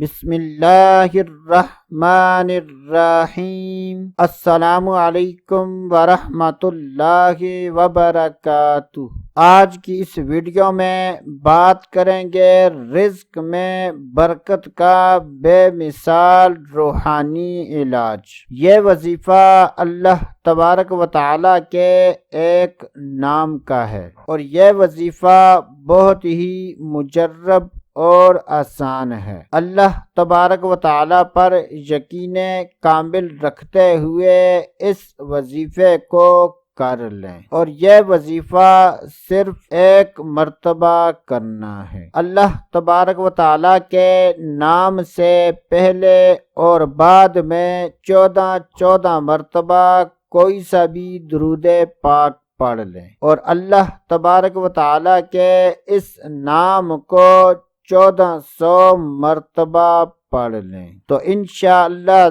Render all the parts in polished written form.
بسم اللہ الرحمن الرحیم۔ السلام علیکم ورحمۃ اللہ وبرکاتہ۔ آج کی اس ویڈیو میں بات کریں گے رزق میں برکت کا بے مثال روحانی علاج۔ یہ وظیفہ اللہ تبارک و تعالیٰ کے ایک نام کا ہے اور یہ وظیفہ بہت ہی مجرب اور آسان ہے۔ اللہ تبارک و تعالیٰ پر یقین کامل رکھتے ہوئے اس وظیفے کو کر لیں اور یہ وظیفہ صرف ایک مرتبہ کرنا ہے۔ اللہ تبارک و تعالیٰ کے نام سے پہلے اور بعد میں 14 مرتبہ کوئی سا بھی درود پاک پڑھ لیں اور اللہ تبارک و تعالیٰ کے اس نام کو 1400 مرتبہ پڑھ لیں تو انشاءاللہ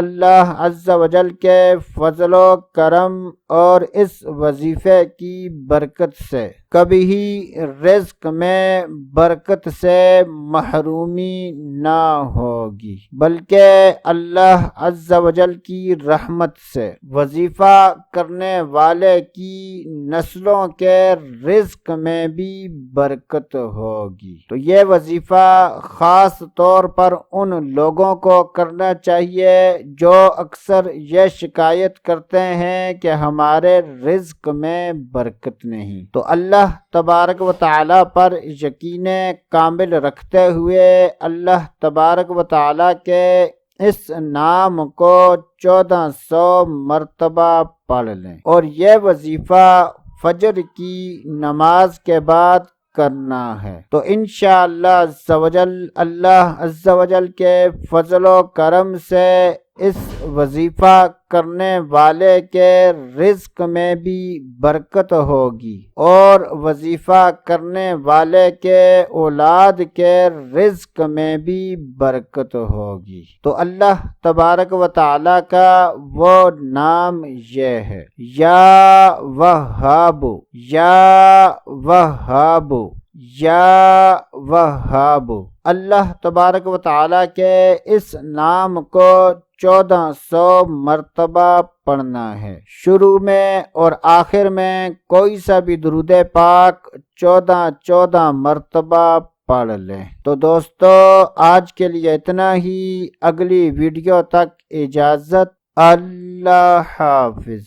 اللہ عز و جل کے فضل و کرم اور اس وظیفے کی برکت سے کبھی ہی رزق میں برکت سے محرومی نہ ہوگی، بلکہ اللہ عز و جل کی رحمت سے وظیفہ کرنے والے کی نسلوں کے رزق میں بھی برکت ہوگی۔ تو یہ وظیفہ خاص طور پر ان لوگوں کو کرنا چاہیے جو اکثر یہ شکایت کرتے ہیں کہ ہمارے رزق میں برکت نہیں۔ تو اللہ تبارک و تعالیٰ پر یقین کامل رکھتے ہوئے اللہ تبارک و تعالیٰ کے اس نام کو 1400 مرتبہ پڑھ لیں اور یہ وظیفہ فجر کی نماز کے بعد کرنا ہے تو انشاءاللہ اللہ عز و جل کے فضل و کرم سے اس وظیفہ کرنے والے کے رزق میں بھی برکت ہوگی اور وظیفہ کرنے والے کے اولاد کے رزق میں بھی برکت ہوگی۔ تو اللہ تبارک و تعالیٰ کا وہ نام یہ ہے، یا وہاب، یا وہاب، یا وہاب۔ اللہ تبارک و تعالیٰ کے اس نام کو 1400 مرتبہ پڑھنا ہے۔ شروع میں اور آخر میں کوئی سا بھی درود پاک 14 مرتبہ پڑھ لیں۔ تو دوستو آج کے لیے اتنا ہی، اگلی ویڈیو تک اجازت، اللہ حافظ۔